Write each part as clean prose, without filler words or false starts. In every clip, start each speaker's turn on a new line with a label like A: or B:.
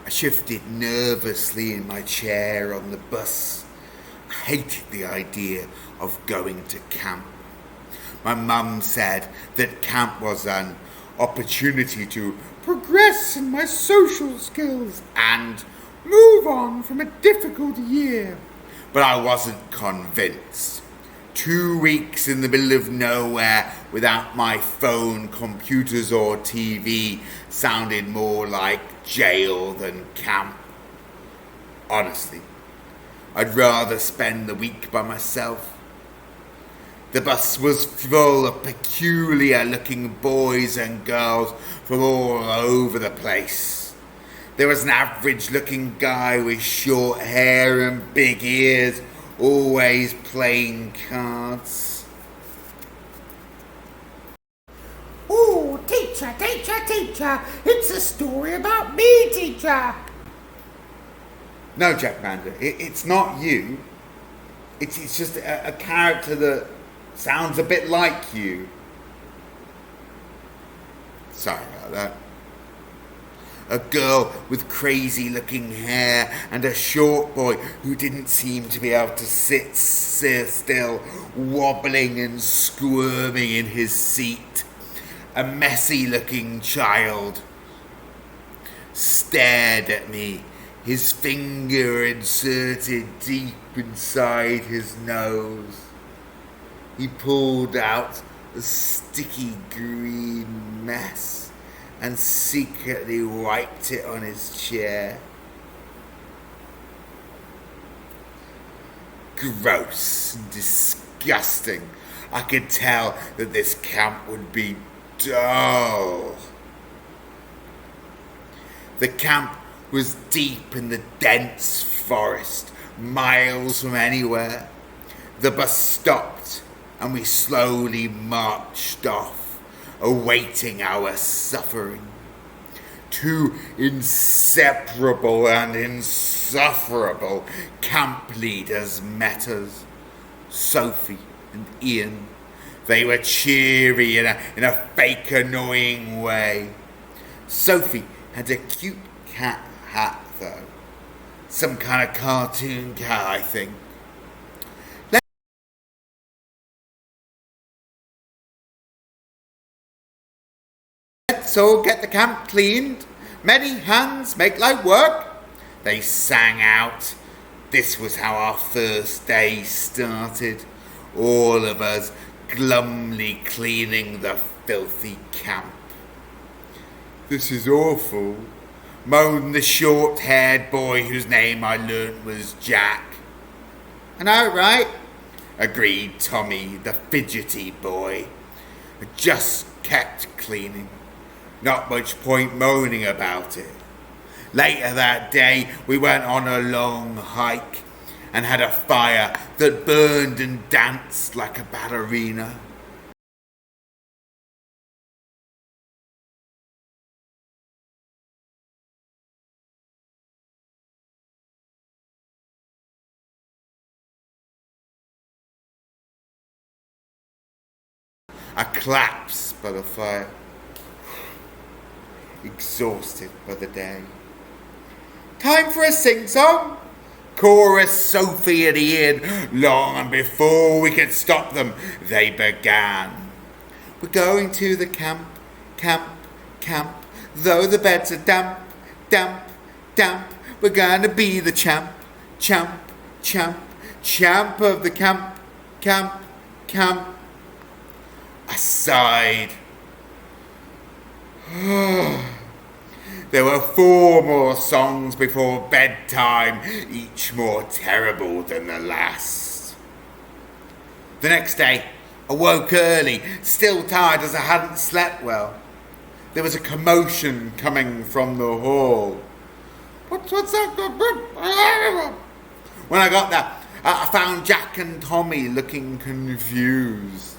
A: I shifted nervously in my chair on the bus. I hated the idea of going to camp. My mum said that camp was an opportunity to progress in my social skills and move on from a difficult year. But I wasn't convinced. 2 weeks in the middle of nowhere without my phone, computers or TV sounded more like jail than camp. Honestly, I'd rather spend the week by myself. The bus was full of peculiar looking boys and girls from all over the place. There was an average looking guy with short hair and big ears, always playing cards.
B: Oh, teacher, it's a story about me, teacher.
A: No, Jack Mander, it's not you. It's just a character that sounds a bit like you. Sorry about that. A girl with crazy looking hair and a short boy who didn't seem to be able to sit still, wobbling and squirming in his seat. A messy looking child stared at me, his finger inserted deep inside his nose. He pulled out a sticky green mess and secretly wiped it on his chair. Gross and disgusting. I could tell that this camp would be dull. The camp was deep in the dense forest, miles from anywhere. The bus stopped and we slowly marched off, awaiting our suffering. Two inseparable and insufferable camp leaders met us, Sophie and Ian. They were cheery in a fake annoying way. Sophie had a cute cat hat though. Some kind of cartoon cat, I think. Let's all get the camp cleaned. Many hands make light work, they sang out. This was how our first day started. All of us glumly cleaning the filthy camp. This is awful, moaned the short-haired boy whose name I learnt was Jack. I know, right? Agreed Tommy, the fidgety boy. I just kept cleaning. Not much point moaning about it. Later that day, we went on a long hike and had a fire that burned and danced like a ballerina. I collapsed by the fire, exhausted by the day. Time for a sing-song, chorused Sophie and Ian. Long before we could stop them, they began. We're going to the camp, camp, camp. Though the beds are damp, damp, damp. We're gonna be the champ, champ, champ, champ of the camp, camp, camp. I sighed. There were 4 more songs before bedtime, each more terrible than the last. The next day, I woke early, still tired as I hadn't slept well. There was a commotion coming from the hall. What's that? When I got there, I found Jack and Tommy looking confused.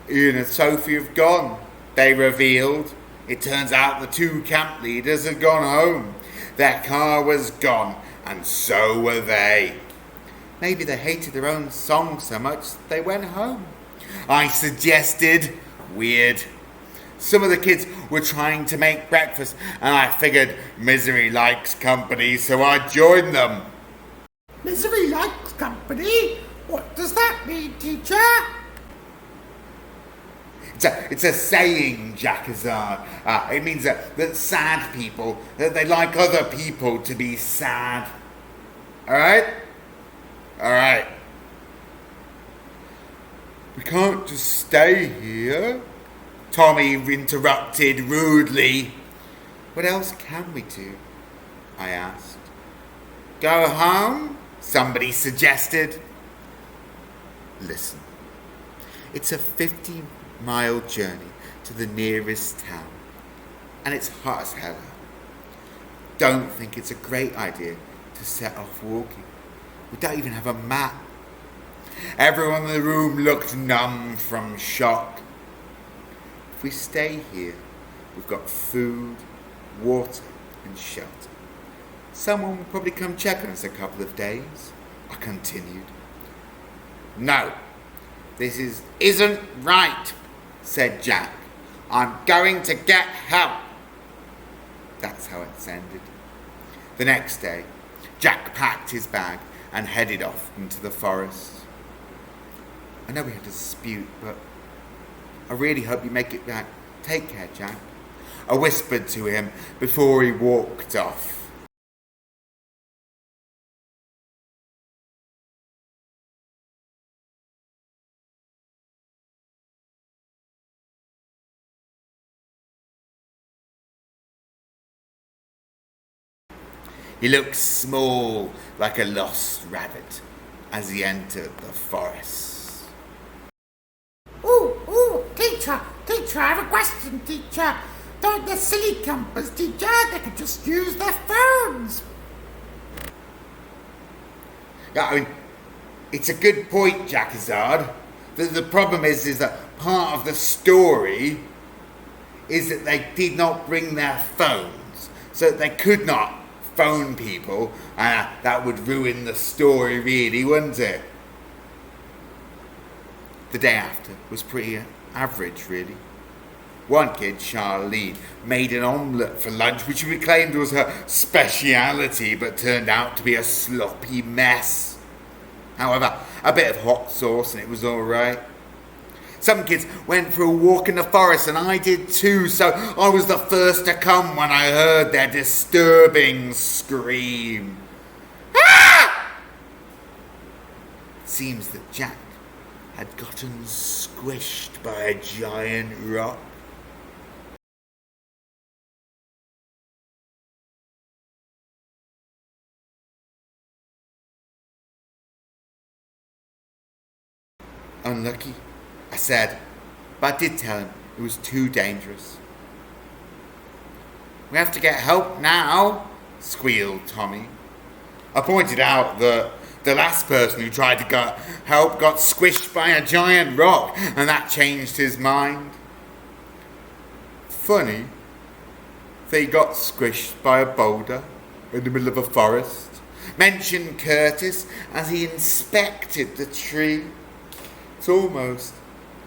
A: Ian and Sophie have gone, they revealed. It turns out the 2 camp leaders had gone home. Their car was gone, and so were they. Maybe they hated their own song so much they went home. I suggested. Weird. Some of the kids were trying to make breakfast, and I figured Misery likes company, so I joined them.
B: Misery likes company? What does that mean, teacher?
A: It's a saying, Jackazard. It means that sad people, that they like other people to be sad. Alright? Alright. We can't just stay here, Tommy interrupted rudely. What else can we do? I asked. Go home? Somebody suggested. Listen, it's a 50-mile journey to the nearest town, and it's hot as hell. Don't think it's a great idea to set off walking. We don't even have a map. Everyone in the room looked numb from shock. If we stay here, we've got food, water, and shelter. Someone will probably come check on us a couple of days, I continued. No, this isn't right, said Jack. I'm going to get help. That's how it sounded. The next day, Jack packed his bag and headed off into the forest. I know we had a dispute, but I really hope you make it back. Take care, Jack, I whispered to him before he walked off. He looked small, like a lost rabbit, as he entered the forest.
B: Ooh, teacher, I have a question, teacher. Don't the silly campers, teacher, they could just use their phones.
A: Yeah, I mean, it's a good point, Jackazard. The problem is that part of the story is that they did not bring their phones, so they could not phone people, and that would ruin the story really, wouldn't it? The day after was pretty average, really. One kid, Charlene, made an omelette for lunch, which we claimed was her speciality, but turned out to be a sloppy mess. However, a bit of hot sauce and it was all right. Some kids went for a walk in the forest, and I did too, so I was the first to come when I heard their disturbing scream. Ah! It seems that Jack had gotten squished by a giant rock. Unlucky, I said, but I did tell him it was too dangerous. We have to get help now, squealed Tommy. I pointed out that the last person who tried to get help got squished by a giant rock, and that changed his mind. Funny, they got squished by a boulder in the middle of a forest, mentioned Curtis as he inspected the tree. It almost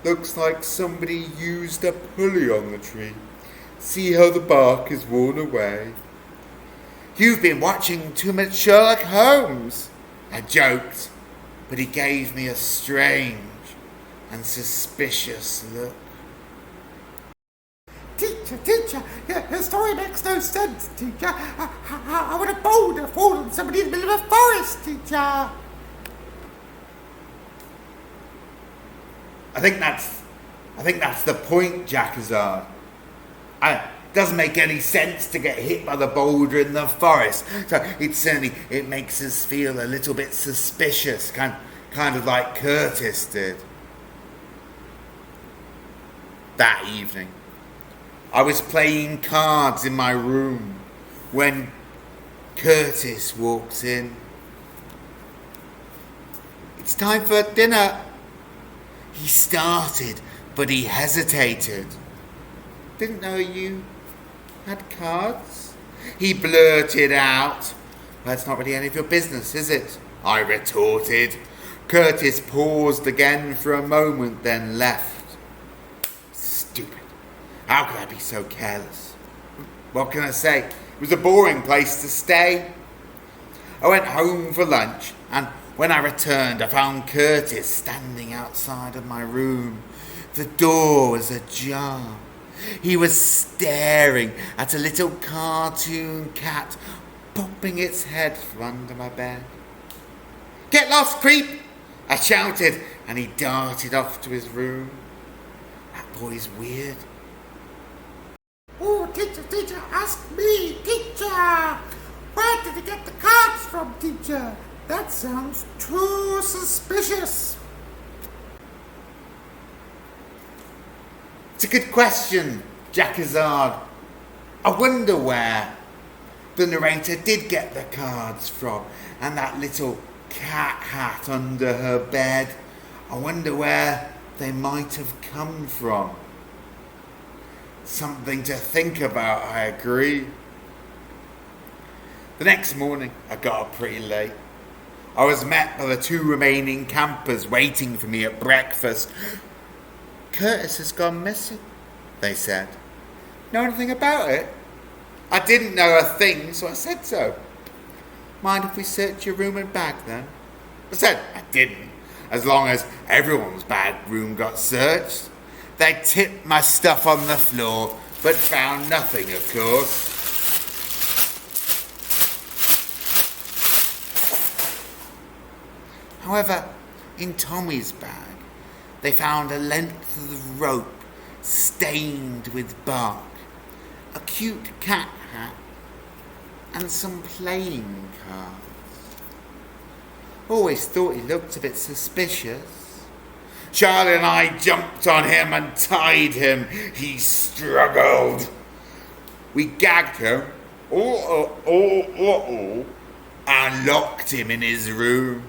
A: looks like somebody used a pulley on the tree. See how the bark is worn away. You've been watching too much Sherlock Holmes, I joked, but he gave me a strange and suspicious look.
B: Teacher, your story makes no sense, teacher. How would a boulder fall on somebody in the middle of a forest, teacher?
A: I think that's the point, Jackazard. It doesn't make any sense to get hit by the boulder in the forest. So it makes us feel a little bit suspicious, kind of like Curtis did. That evening, I was playing cards in my room when Curtis walked in. It's time for dinner. He started, but he hesitated. Didn't know you had cards? He blurted out. That's not really any of your business, is it? I retorted. Curtis paused again for a moment, then left. Stupid. How could I be so careless? What can I say? It was a boring place to stay. I went home for lunch, and when I returned, I found Curtis standing outside of my room. The door was ajar. He was staring at a little cartoon cat popping its head from under my bed. "Get lost, creep!" I shouted, and he darted off to his room. That boy's weird.
B: Oh, teacher, ask me, teacher. Where did you get the cards from, teacher? That sounds too suspicious.
A: It's a good question, Jack Hazard. I wonder where the narrator did get the cards from, and that little cat hat under her bed. I wonder where they might have come from. Something to think about, I agree. The next morning, I got up pretty late. I was met by the 2 remaining campers waiting for me at breakfast. "Curtis has gone missing," they said. "Know anything about it?" I didn't know a thing, so I said so. "Mind if we search your room and bag then?" I said I didn't, as long as everyone's bag room got searched. They tipped my stuff on the floor, but found nothing, of course. However, in Tommy's bag, they found a length of rope stained with bark, a cute cat hat, and some playing cards. Always thought he looked a bit suspicious. Charlie and I jumped on him and tied him. He struggled. We gagged him, and locked him in his room.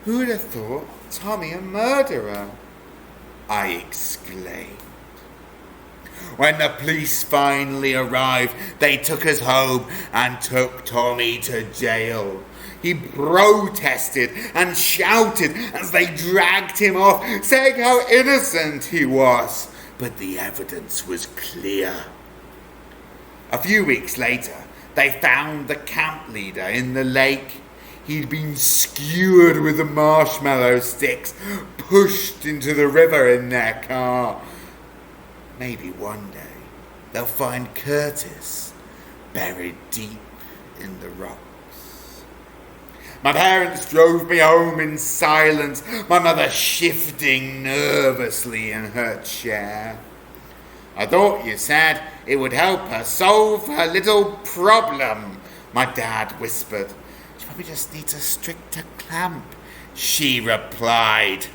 A: Who'd have thought Tommy a murderer? I exclaimed. When the police finally arrived, they took us home and took Tommy to jail. He protested and shouted as they dragged him off, saying how innocent he was. But the evidence was clear. A few weeks later, they found the camp leader in the lake. He'd been skewered with the marshmallow sticks, pushed into the river in their car. Maybe one day they'll find Curtis buried deep in the rocks. My parents drove me home in silence, my mother shifting nervously in her chair. "I thought you said it would help her solve her little problem," my dad whispered. "She probably just needs a stricter clamp," she replied.